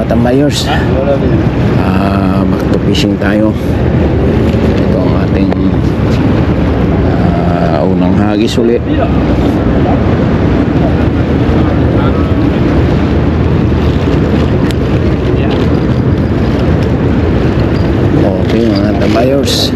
tambayers, back to fishing tayo. Ito ang ating unang hagis ulit. Okay mga tambayers,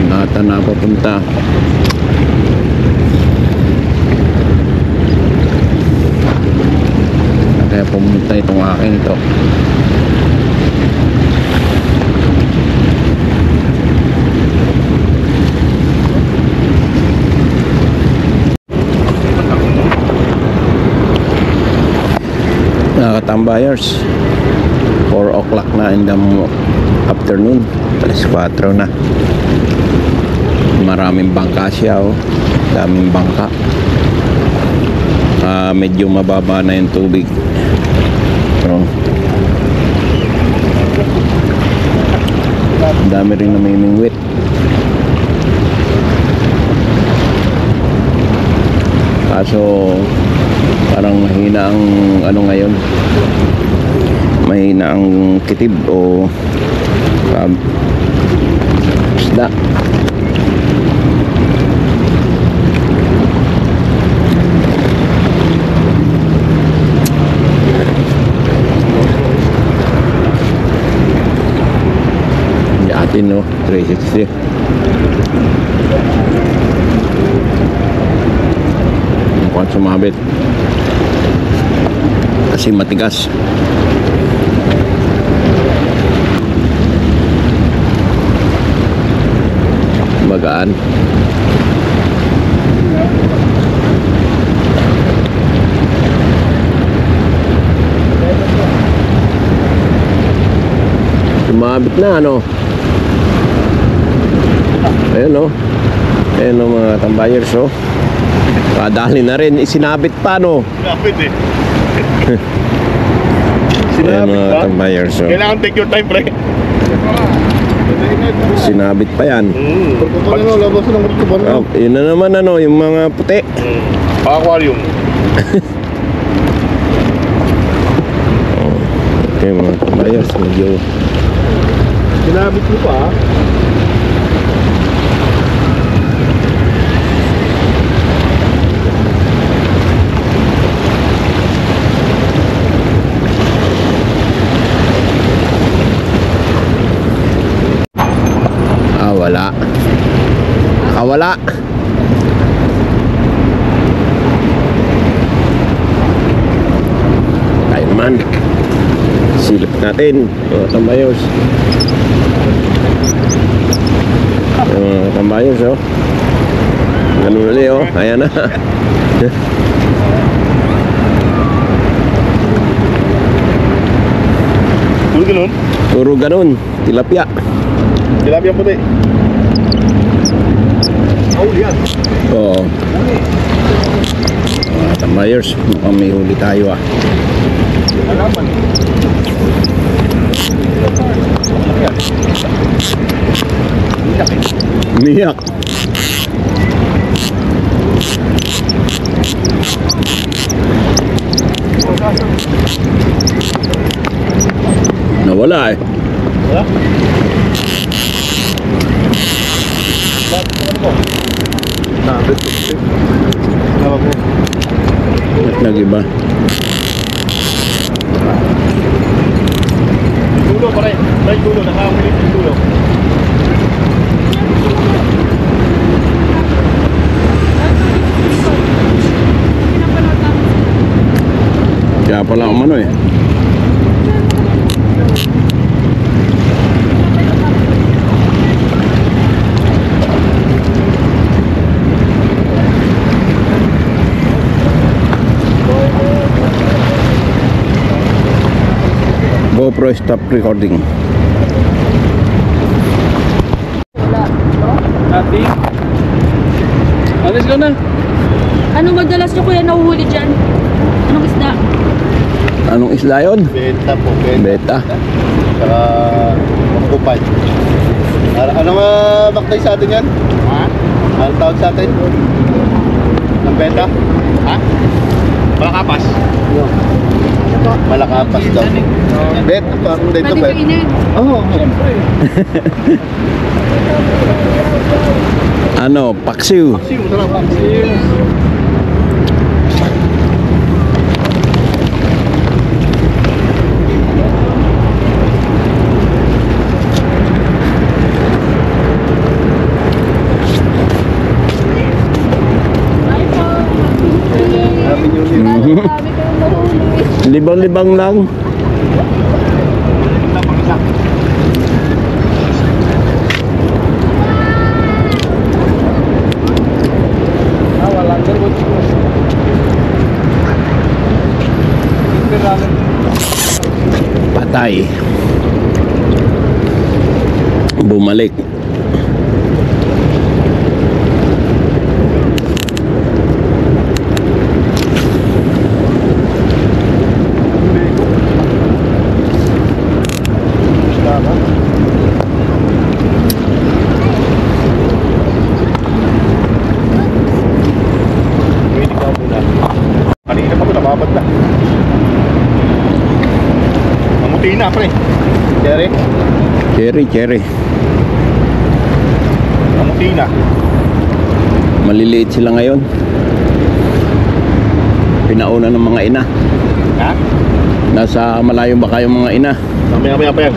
ingatan na papunta. Kaya pumunta itong aking ito. Tambayers, 4 o'clock na in the afternoon, alas 4 na. Maraming bangka siya, oh. Daming bangka. Medyo mababa na yung tubig, pero dami rin namimingwit. Kaso parang mahina ang ano ngayon, mahina ang kitib o isda. Di atin, no, 360. Mukhang sumabit kasi matigas. Magaan. Sumabit na, ano. Ayan, no. Ayan, no, mga tambayers, oh. Kadali na rin, isinabit pa, no. Sinabit eh. Ayan, mga tambayers, oh. Kailangan take your time, pre. Sinabit pa yan. Oh, yun na naman, ano, yung mga puti. Aquarium. Okay mga tambayers, medyo Sinabit mo pa, wala. Wala. Tayo naman. Silip natin, mga tambayers. Mga tambayers, oh. Ganun ulit, oh. Ayan na. puro ganun. Puro ganun. Tilapia. Tilapia puti. Oh, yan. Oo. Mga tambayers, mukhang may huli tayo, ah. Alaman. Miyak. Nawala, eh. Wala? Nabit. Nawa po. Ba't nag-iba? Dulo pare. Right dulo. Nakamulit yung dulo. Kaya pala umano, eh. GoPro stop recording. Ati. Alis ka na. Anong madalas nyo kuya nahuhuli dyan? Anong isda? Anong isla yun? Beta po. Beta. Saka kupay. Ano nga baktay sa atin yan? Ha? Ano tawag sa atin? Ang benta? Ha? Malakapas? Malakapas daw. Bet, parang dito Pwede bet. kainin. Oo. Ano, paksiw. Siyo, sarap. Siyo. Bye po. Happy New Year. Marami kayong nahuli. Libang-libang lang. Patay. Bumalik. Kanina pa ko nababad na. Mamuti na, pre. Jerry? Cherry. Mamuti na. Maliliit sila ngayon. Pinauna ng mga ina. Ha? Nasa malayo ba kayo mga ina? Mamaya pa yan.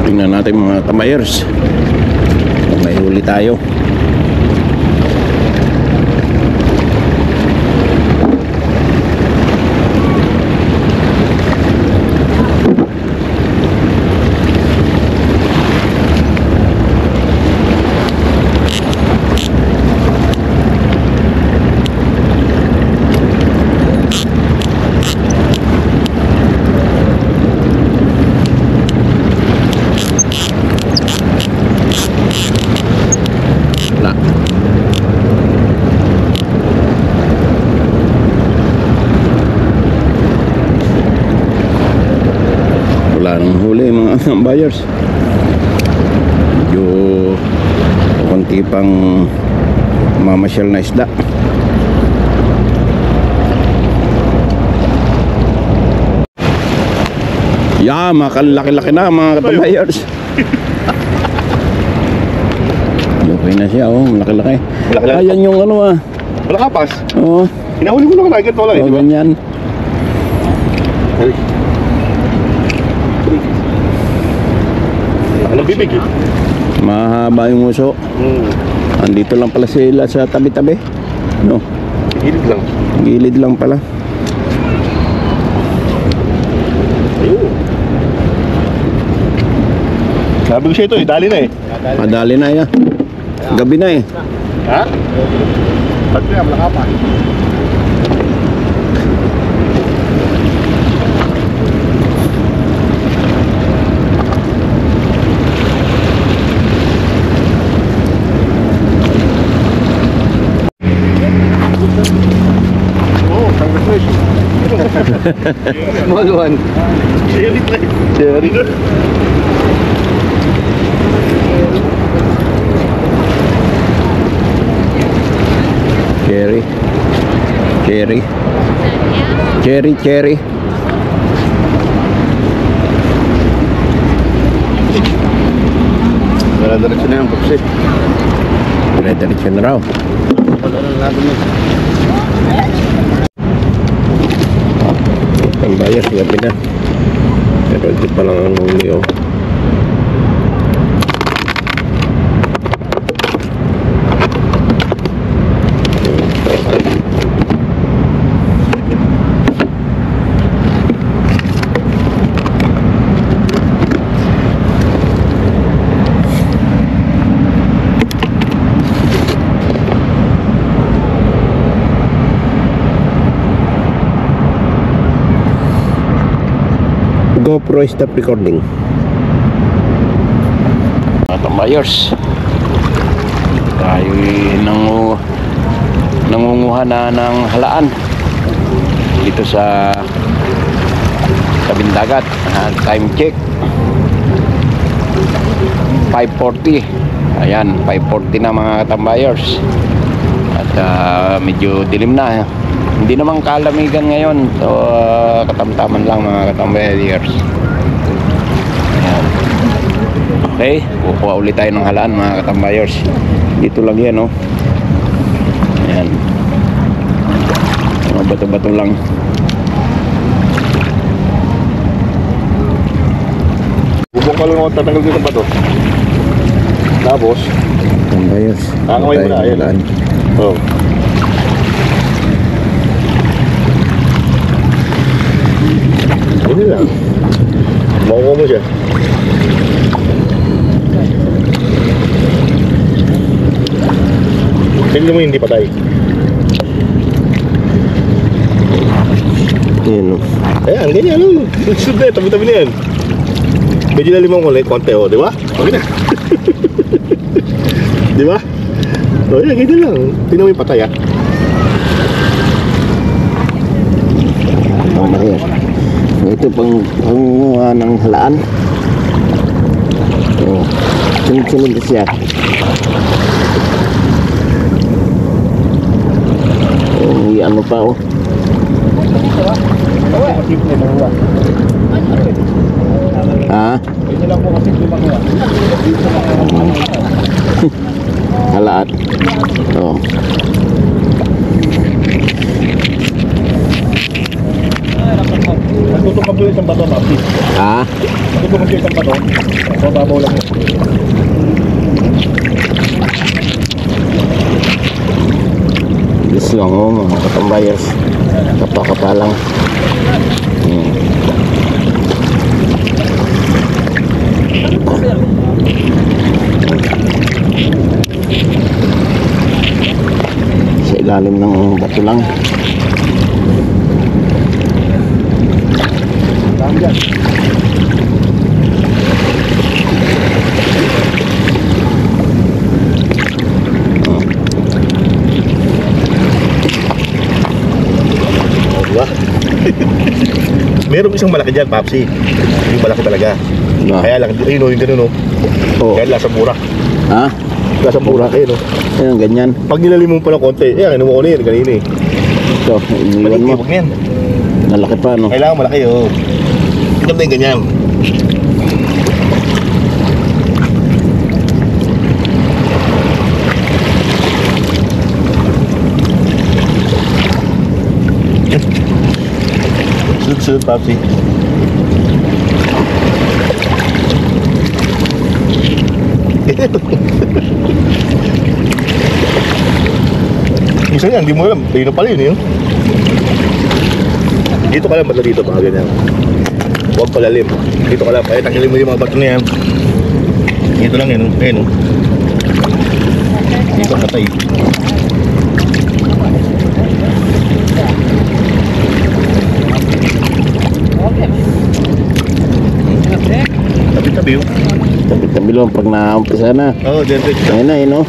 Tingnan natin mga tamayers. Kung may huli tayo. Wala. Wala nang huli mga buyers. Medyo konti pang mamasyal na isda. Yeah, makalaki-laki na mga buyers. Okay na siya, oh, malaki-laki. Malaki-laki. Ayan yung ano ah. Malakapas. Oo, Hinahuli ko na kagad wala eh. oh, Di ba? ganyan. Anong bibig eh? Mahaba yung uso. Andito lang pala sila sa tabi-tabi. No, Gilid lang. gilid lang pala. Ayun. Sabi ko siya ito eh, dali na eh. Madali na yan. Gabi na eh. Ha? Ba't kaya malakapas? Oh, congratulations. Small one. Cherry pre. Cherry. Cherry. Cherry. Cherry. Diretso na yung pagsit. Diretso na raw. Wala na natin yun. Ang bayas, gabi na. Pero hindi pa lang ang huli, oh. Pro, stop recording. Mga tambayers, tayo nangunguha na ng halaan dito sa tabing dagat. Time check 5:40. Ayan, 5:40 na mga katambayers. At medyo dilim na. Hindi naman kalamigan ngayon. So katamtaman lang mga katambayers. Ayan. Okay, kukuha ulit tayo ng halaan mga katambayers. Dito lang yan, oh. Ayan. Mga bato-bato lang. Bubong ka lang ako tatanggal dito ba to? Tapos, Katambayers, kakaway mo na, ayan. halaan. Oh. Hindi lang. Makuha mo siya. Tingnan mo hindi patay. Ayan, oh. Ayan, ganyan. Sunod na, tabi-tabi na yan. Medyo lalimang ulit, konti, oh, di ba? Okay na. Di ba? O, yan, ganyan lang. Tingnan mo yung patay, ah. Katambayers, ito pang pangunguha ng halaan. Oh, sunod-sunod na siya. Oh, ano pa, oh. Ha? Ito lang po kasi lumakuha. Halaan. Oh. Nagtutok yung isang bato, papi. Ha? Nagtutok yung isang bato. So, babaw lang yun. Yes lang, oh, mga katambayers. Kapa-kapa lang. Sa ilalim ng bato lang. Dami dyan. Diba? Meron isang malaki dyan, Papsi. Yung malaki talaga. Diba? Kaya lang, ayun o, yung ganun o. Oh. Kaya lasa mura. Ha? Lasa mura kayo no. Ayan, ganyan. Pag nilalim mo pa ng konti, kinuha ko na yun, kanina eh. Ito, iniwan mo. Huwag na yan. Nalaki pa, no? Kailangan malaki o. Ganda yung ganyan. Sunod-sunod, Papsi. Isa yan, hindi mo alam. Pino pala yun yun. Dito ka lang, basta dito pa, ganyan. Huwag palalim. Dito ka lang, kaya tanggalin mo yung mga bato na yan. Dito lang yun, ayun. Dito patay. Tabi-tabi yun. Tabi-tabi lang pag naumpisa na. Oo, dyan. Ayan na, no?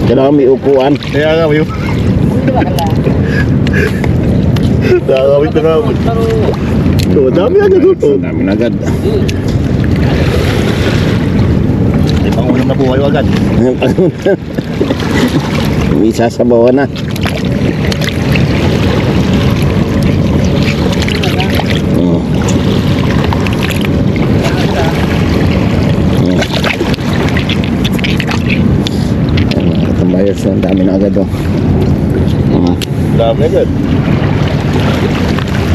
Kailangan may upuan. Kaya nga, yun. Nakakawit na nga. So, dami agad ito. Ang dami na agad. May pangulam na po kayo agad. May sasabawan na. Oh. Tambayers, ang dami na agad, oh. Dami agad.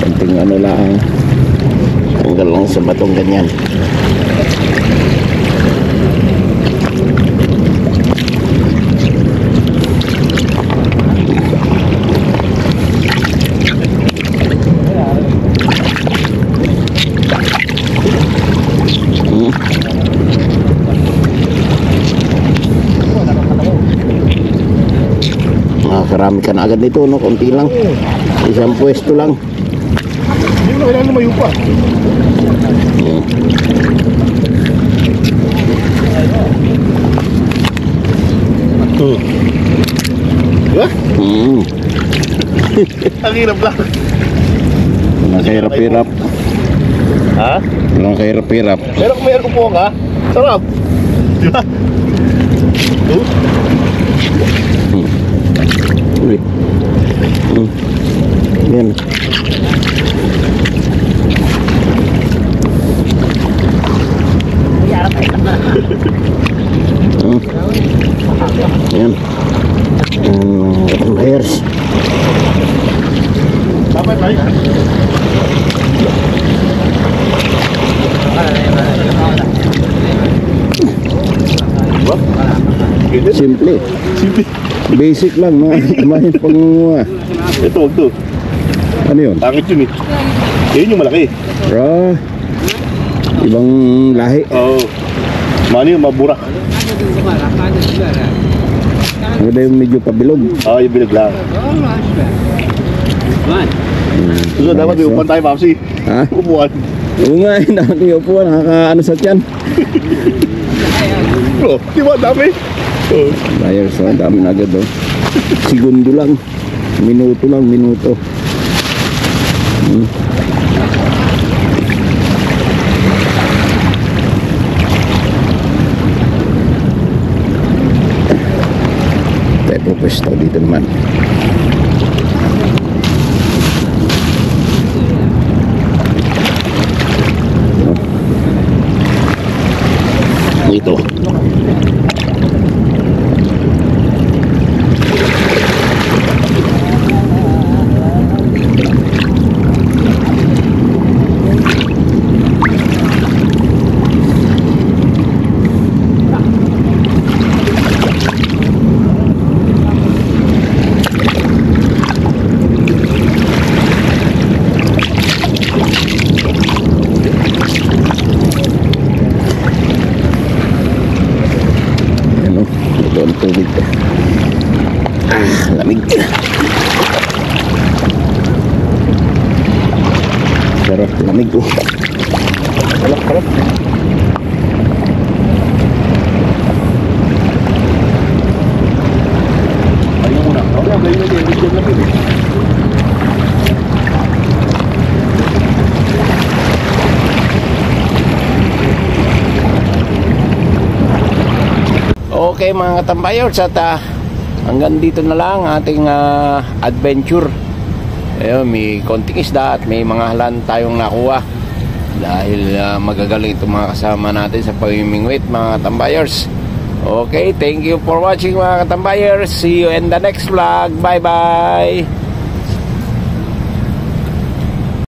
Konting ano lang, tanggal lang sa batong ganyan. Makakarami ka na agad nito, no? Konti lang. Isang pwesto lang. Hindi mo na kailangan lumayo pa. Diba? Ang hirap lang. Walang kahirap-hirap. Ha? Walang kahirap-hirap. Pero kung may upuan ka, sarap. Diba? Uy. Yan. Yan. Layers. Dapat ba? Simple. Simple. Basic lang, mga pangunguha. Ito, wag to. Ano yun? Pangit yun eh. Yun yung malaki. Bro, ibang lahi. Oo. Mano yun, maburak. Ano ba yung medyo pabilog? Oo, yung bilag lang. So, dapat may upuan tayo, Papsi. Ha? Upuan. Oo nga, nakakiyupo, nakakaano sa tiyan. Bro, di ba dami? Oh. Layers, so dami na agad oh. Segundo lang. Minuto lang, minuto. Tayo po pwesto dito naman. Ito. Ito ang tubig. Lamig. Sarap, lamig oh. Harap, harap. Ayun muna. Okay, okay, okay. Medyo lamig eh. Okay mga katambayers, at hanggang dito na lang ating adventure. Ayun, may konting isda at may mga halan tayong nakuha dahil magagaling itong mga kasama natin sa pamimingwit mga katambayers. Okay, thank you for watching mga katambayers. See you in the next vlog. Bye bye.